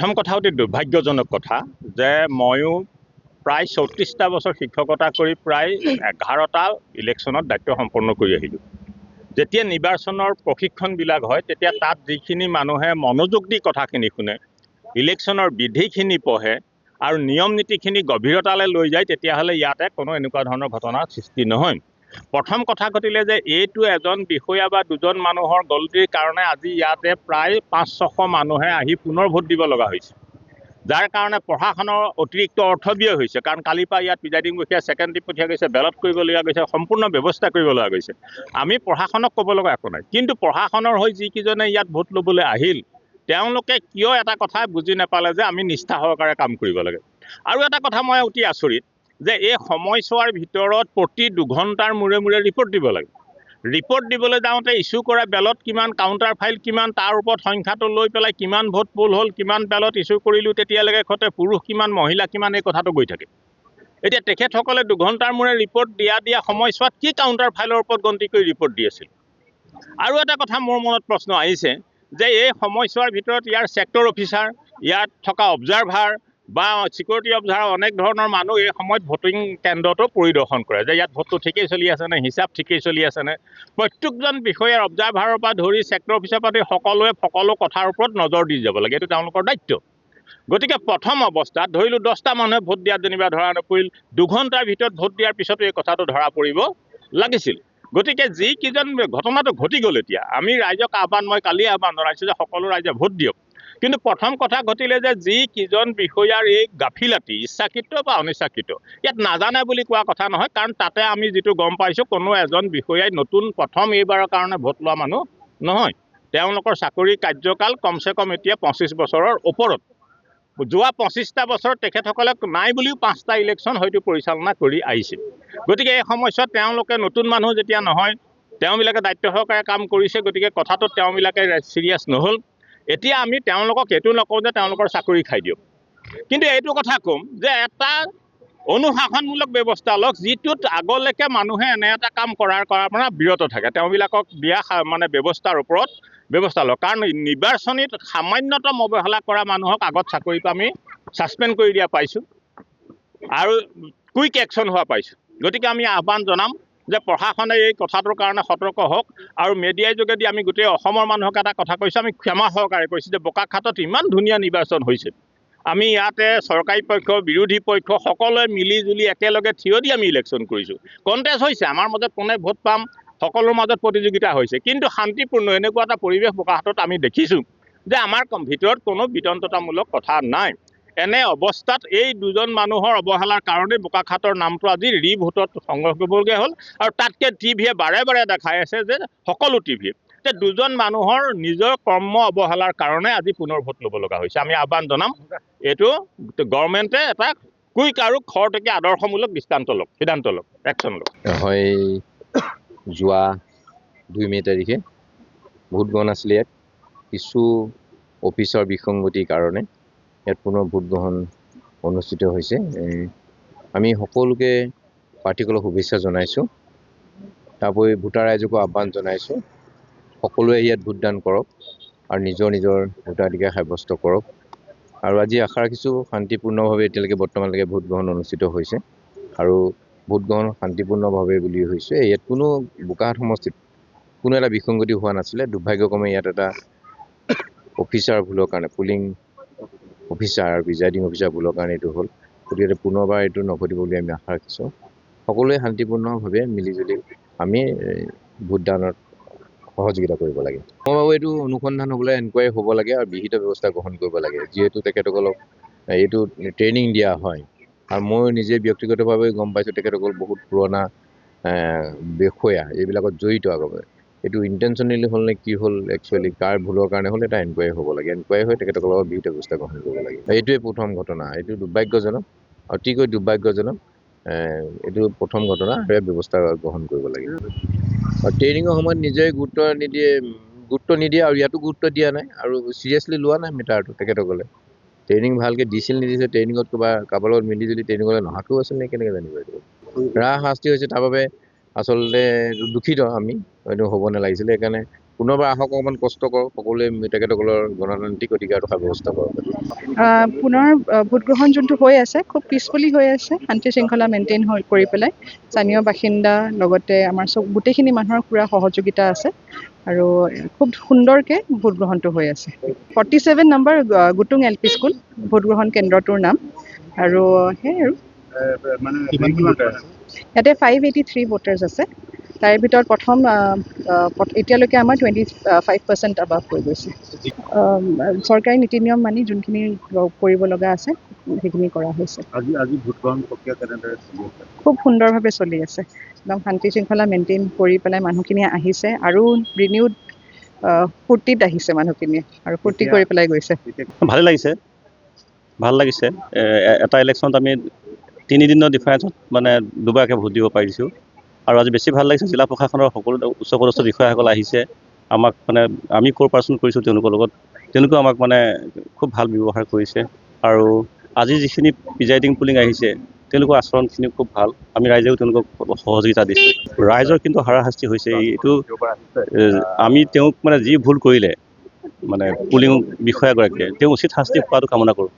প্ৰথম কথা অতি দুৰ্ভাগ্যজনক কথা যে ময়ো প্ৰায় ৩৪টা বছৰ শিক্ষকতা কৰি প্ৰায় 11টা ইলেকশ্যনত দায়িত্ব সম্পন্ন কৰি আহিলোঁ। যেতিয়া নিৰ্বাচনৰ প্ৰশিক্ষণবিলাক হয় তেতিয়া তাত যিখিনি মানুহে মনোযোগ দি কথাখিনি শুনে, ইলেকশ্যনৰ বিধিখিনি পঢ়ে আৰু নিয়ম নীতিখিনি গভীৰতালৈ লৈ যায়, তেতিয়াহ'লে ইয়াতে কোনো এনেকুৱা ধৰণৰ ঘটনাৰ সৃষ্টি নহয়। প্ৰথম কথা ঘটিলে যে এইটো এজন বিষয়া বা দুজন মানুহৰ গলটিৰ কাৰণে আজি ইয়াতে প্ৰায় ৫০০ মানুহে আহি পুনৰ ভোট দিব লগা হৈছে, যাৰ কাৰণে প্ৰশাসনৰ অতিৰিক্ত অৰ্থ ব্যয় হৈছে। কাৰণ কালিৰ পৰা ইয়াত প্ৰিজাইডিং মুখীয়া ছেক্ৰেটাৰী পঠিওৱা গৈছে, বেলট কৰিবলগীয়া গৈছে, সম্পূৰ্ণ ব্যৱস্থা কৰিব লগা গৈছে। আমি প্ৰশাসনক ক'ব লগা একো নাই, কিন্তু প্ৰশাসনৰ হৈ যিকেইজনে ইয়াত ভোট ল'বলৈ আহিল তেওঁলোকে কিয় এটা কথা বুজি নাপালে যে আমি নিষ্ঠা সহকাৰে কাম কৰিব লাগে। আৰু এটা কথা মই অতি আচৰিত যে এই সময়ছোৱাৰ ভিতৰত প্ৰতি ২ ঘণ্টাৰ মূৰে মূৰে ৰিপৰ্ট দিব লাগে। ৰিপৰ্ট দিবলৈ যাওঁতে ইছ্যু কৰা বেলট কিমান, কাউণ্টাৰ ফাইল কিমান, তাৰ ওপৰত সংখ্যাটো লৈ পেলাই কিমান ভোট পোল হ'ল, কিমান বেলট ইছ্যু কৰিলোঁ তেতিয়ালৈকে সতে পুৰুষ কিমান মহিলা কিমান এই কথাটো গৈ থাকে। এতিয়া তেখেতসকলে ২ ঘণ্টাৰ মূৰে ৰিপৰ্ট দিয়া সময়ছোৱাত কি কাউণ্টাৰ ফাইলৰ ওপৰত গন্তি কৰি ৰিপৰ্ট দি আছিল। আৰু এটা কথা মোৰ মনত প্ৰশ্ন আহিছে যে এই সময়ছোৱাৰ ভিতৰত ইয়াৰ ছেক্টৰ অফিচাৰ, ইয়াত থকা অবজাৰ্ভাৰ বা ছিকিউৰিটি অবজাৰ্ভাৰ অনেক ধৰণৰ মানুহ এই সময়ত ভোটিং কেন্দ্ৰটো পৰিদৰ্শন কৰে যে ইয়াত ভোটটো ঠিকেই চলি আছেনে, হিচাপ ঠিকেই চলি আছেনে। প্ৰত্যেকজন বিষয়াৰ অবজাৰ্ভাৰৰ পৰা ধৰি ছেক্টৰ অফিচাৰৰ পৰা ধৰি সকলোৱে সকলো কথাৰ ওপৰত নজৰ দি যাব লাগে, এইটো তেওঁলোকৰ দায়িত্ব। গতিকে প্ৰথম অৱস্থাত ধৰিলোঁ 10টা মানুহে ভোট দিয়াত যেনিবা ধৰা নপৰিল, 2 ঘণ্টাৰ ভিতৰত ভোট দিয়াৰ পিছতো এই কথাটো ধৰা পৰিব লাগিছিল। গতিকে যিকেইজন ঘটনাটো ঘটি গ'ল, এতিয়া আমি ৰাইজক মই কালি আহ্বান জনাইছোঁ যে সকলো ৰাইজে ভোট দিয়ক। কিন্তু প্ৰথম কথা ঘটিলে যে যিকেইজন বিষয়াৰ এই গাফিলাতি ইচ্ছাকৃত বা অনিচ্ছাকৃত, ইয়াত নাজানে বুলি কোৱা কথা নহয়, কাৰণ তাতে আমি যিটো গম পাইছোঁ কোনো এজন বিষয়াই নতুন প্ৰথম এইবাৰৰ কাৰণে ভোট লোৱা মানুহ নহয়। তেওঁলোকৰ চাকৰি কাৰ্যকাল কমচে কম এতিয়া 25 বছৰৰ ওপৰত। যোৱা 25টা বছৰত তেখেতসকলে নাই বুলিও 5টা ইলেকশ্যন হয়তো পৰিচালনা কৰি আহিছে। গতিকে এই সময়ছোৱাত তেওঁলোকে নতুন মানুহ যেতিয়া নহয়, তেওঁবিলাকে দায়িত্ব সহকাৰে কাম কৰিছে, গতিকে কথাটোত তেওঁবিলাকে চিৰিয়াছ নহ'ল। এতিয়া আমি তেওঁলোকক এইটো নকওঁ যে তেওঁলোকৰ চাকৰি খাই দিয়ক, কিন্তু এইটো কথা ক'ম যে এটা অনুশাসনমূলক ব্যৱস্থা লওক, যিটোত আগলৈকে মানুহে এনে এটা কাম কৰাৰ পৰা বিৰত থাকে। তেওঁবিলাকক দিয়া ব্যৱস্থাৰ ওপৰত ব্যৱস্থা লওক, কাৰণ নিৰ্বাচনীত সামান্যতম অৱহেলা কৰা মানুহক আগত চাকৰিৰ পৰা আমি ছাছপেণ্ড কৰি দিয়া পাইছোঁ আৰু কুইক একশ্যন হোৱা পাইছোঁ। গতিকে আমি আহ্বান জনাম যে প্ৰশাসনে এই কথাটোৰ কাৰণে সতৰ্ক হওক। আৰু মিডিয়াৰ যোগেদি আমি গোটেই অসমৰ মানুহক এটা কথা কৈছোঁ, আমি ক্ষমা সহকাৰে কৈছোঁ যে বোকাখাতত ইমান ধুনীয়া নিৰ্বাচন হৈছে, আমি ইয়াতে চৰকাৰী পক্ষ বিৰোধী পক্ষ সকলোৱে মিলি জুলি একেলগে থিয় দি আমি ইলেকশ্যন কৰিছোঁ। কণ্টেষ্ট হৈছে, আমাৰ মাজত কোনে ভোট পাম সকলোৰ মাজত প্ৰতিযোগিতা হৈছে, কিন্তু শান্তিপূৰ্ণ এনেকুৱা এটা পৰিৱেশ বোকাখাতত আমি দেখিছোঁ যে আমাৰ ভিতৰত কোনো বিতংকতামূলক কথা নাই। এনে অৱস্থাত এই 2জন মানুহৰ অৱহেলাৰ কাৰণে বোকাখাতৰ নামটো আজি ৰিভোটত সংগ্ৰহ কৰিবলগীয়া হ'ল। আৰু তাতকৈ টিভিয়ে বাৰে বাৰে দেখাই আছে যে সকলো টিভিয়ে যে 2জন মানুহৰ নিজৰ কৰ্ম অৱহেলাৰ কাৰণে আজি পুনৰ ভোট ল'ব লগা হৈছে। আমি আহ্বান জনাম এইটো গভৰ্ণমেণ্টে এটা কুইক আৰু খৰতকীয়া আদৰ্শমূলক সিদ্ধান্ত লওক, একশ্যন লওক। হয়, যোৱা 2 মে' তাৰিখে ভোট গ্ৰহণ আছিলে। ইয়াত কিছু অফিচৰ বিসংগতিৰ কাৰণে ইয়াত পুনৰ ভোট গ্ৰহণ অনুষ্ঠিত হৈছে। আমি সকলোকে পাৰ্টিকুলাৰ শুভেচ্ছা জনাইছোঁ। তাৰোপৰি ভোটাৰ ৰাইজকো আহ্বান জনাইছোঁ, সকলোৱে ইয়াত ভোটদান কৰক আৰু নিজৰ নিজৰ ভোটাধিকাৰ সাব্যস্ত কৰক। আৰু আজি আশা ৰাখিছোঁ শান্তিপূৰ্ণভাৱে এতিয়ালৈকে বৰ্তমানলৈকে ভোট গ্ৰহণ অনুষ্ঠিত হৈছে আৰু ভোট গ্ৰহণ শান্তিপূৰ্ণভাৱে বুলি হৈছে। ইয়াত কোনো বোকাখাত সমষ্টিত কোনো এটা বিসংগতি হোৱা নাছিলে। দুৰ্ভাগ্যক্ৰমে ইয়াত এটা অফিচাৰ ভুলৰ কাৰণে, পুলিং অফিচাৰ আৰু প্ৰিজাইডিং অফিচাৰ ভুলৰ কাৰণে এইটো হ'ল। গতিকে পুনৰবাৰ এইটো নঘটিব বুলি আমি আশা ৰাখিছোঁ। সকলোৱে শান্তিপূৰ্ণভাৱে মিলিজুলি আমি ভোটদানত সহযোগিতা কৰিব লাগে। মই ভাবোঁ এইটো অনুসন্ধান হ'বলৈ এনকুৱাৰী হ'ব লাগে আৰু বিহিত ব্যৱস্থা গ্ৰহণ কৰিব লাগে, যিহেতু তেখেতসকলক এইটো ট্ৰেইনিং দিয়া হয়। আৰু মই নিজে ব্যক্তিগতভাৱে গম পাইছোঁ তেখেতসকল বহুত পুৰণা বিষয়া এইবিলাকত জড়িত। আগতে এইটো ইণ্টেনশ্যনেলি হ'ল নে কি হ'ল, একচুৱেলি কাৰ ভুলৰ কাৰণে হ'ল, এটা এনকুৱাৰী হ'ব লাগে। এনকুৱাৰী হৈ তেখেতসকলৰ বিহিত ব্যৱস্থা গ্ৰহণ কৰিব লাগে। এইটোৱে প্ৰথম ঘটনা, এইটো দুৰ্ভাগ্যজনক, অতিকৈ দুৰ্ভাগ্যজনক। এইটো প্ৰথম ঘটনা, ব্যৱস্থা গ্ৰহণ কৰিব লাগে। আৰু ট্ৰেইনিঙৰ সময়ত নিজে গুৰুত্ব নিদিয়ে আৰু ইয়াতো গুৰুত্ব দিয়া নাই আৰু চিৰিয়াছলি লোৱা নাই মেটাৰটো। তেখেতসকলে ট্ৰেইনিং ভালকৈ দিছিল নিদিছিল, ট্ৰেইনিঙত কাৰোবাৰ লগত মিলিজুলি ট্ৰেইনিঙলৈ নহাকৈও আছিল নে, কেনেকৈ জানিব এইটো। ৰাহ শাস্তি হৈছে, তাৰ বাবে আচলতে দুখিত আমি, এইটো হ'ব নালাগিছিলে। সেইকাৰণে পুনৰবাৰ আহক, অকণমান কষ্ট কৰক, সকলোৱে তেখেতসকলৰ গণতান্ত্ৰিক অধিকাৰ ৰখা ব্যৱস্থা কৰক। পুনৰ ভোটগ্ৰহণ যোনটো হৈ আছে খুব পিচফুলি হৈ আছে, শান্তি শৃংখলা মেইনটেইন কৰি পেলাই স্থানীয় বাসিন্দা লগতে আমাৰ গোটেইখিনি মানুহৰ পূৰা সহযোগিতা আছে আৰু খুব সুন্দৰকৈ ভোটগ্ৰহণটো হৈ আছে। 47 নম্বৰ গুটুং LP স্কুল ভোটগ্ৰহণ কেন্দ্ৰটোৰ নাম। আৰু সেই আৰু ইয়াতে 583 ভোটাৰ্ছ আছে। তাৰে ভিতৰত এতিয়ালৈকে আমাৰ 25% আবাভ হৈ গৈছে। চৰকাৰী নীতি নিয়ম মানি যোনখিনি কৰিব লগা আছে সেইখিনি কৰা হৈছে। আজি ভোটগ্ৰহণ প্ৰক্ৰিয়া কেনেদৰে চলি আছে? খুব সুন্দৰভাৱে চলি আছে, একদম শান্তি শৃংখলা মেইনটেইন কৰি পেলাই মানুহখিনি আহিছে আৰু ৰিনিউড ফূৰ্তিত আহিছে মানুহখিনিয়ে আৰু ফূৰ্তি কৰি পেলাই গৈছে। ভাল লাগিছে। এটা ইলেকশ্যনত আমি 3 দিনৰ ডিফাৰেঞ্চত মানে দুবাৰকৈ ভোট দিব পাৰিছোঁ আৰু আজি বেছি ভাল লাগিছে। জিলা প্ৰশাসনৰ সকলো উচ্চপদস্থ বিষয়াসকল আহিছে, আমাক মানে আমি কোঅপাৰেশ্যন কৰিছোঁ তেওঁলোকৰ লগত, তেওঁলোকেও আমাক মানে খুব ভাল ব্যৱহাৰ কৰিছে। আৰু আজি যিখিনি প্ৰিজাইডিং পুলিং আহিছে তেওঁলোকৰ আচৰণখিনি খুব ভাল, আমি ৰাইজেও তেওঁলোকক সহযোগিতা দিছোঁ। ৰাইজৰ কিন্তু হাৰাশাস্তি হৈছে, এইটো আমি তেওঁক মানে যি ভুল কৰিলে মানে পুলিং বিষয়াগৰাকীয়ে তেওঁ উচিত শাস্তি পোৱাটো কামনা কৰোঁ।